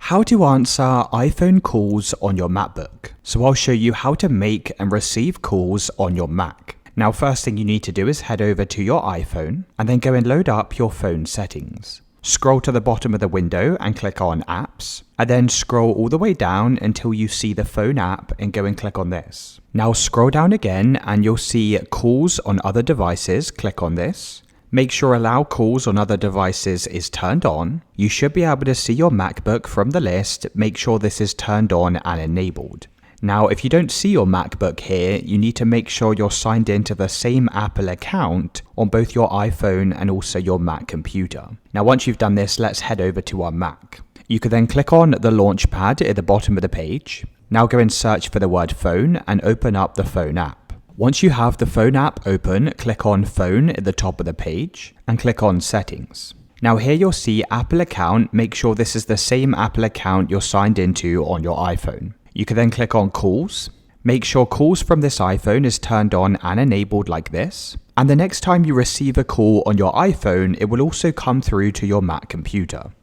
How to answer iPhone calls on your MacBook. So I'll show you how to make and receive calls on your Mac. Now first thing you need to do is head over to your iPhone and then go and load up your phone settings. Scroll to the bottom of the window and click on Apps, and then scroll all the way down until you see the phone app and go and click on this. Now scroll down again and you'll see Calls on Other Devices. Click on this. Make sure Allow Calls on Other Devices is turned on. You should be able to see your MacBook from the list. Make sure this is turned on and enabled. Now, if you don't see your MacBook here, you need to make sure you're signed into the same Apple account on both your iPhone and also your Mac computer. Now, once you've done this, let's head over to our Mac. You can then click on the Launchpad at the bottom of the page. Now go and search for the word phone and open up the phone app. Once you have the phone app open, click on Phone at the top of the page and click on Settings. Now here you'll see Apple account. Make sure this is the same Apple account you're signed into on your iPhone. You can then click on Calls. Make sure calls from this iPhone is turned on and enabled like this. And the next time you receive a call on your iPhone, it will also come through to your Mac computer.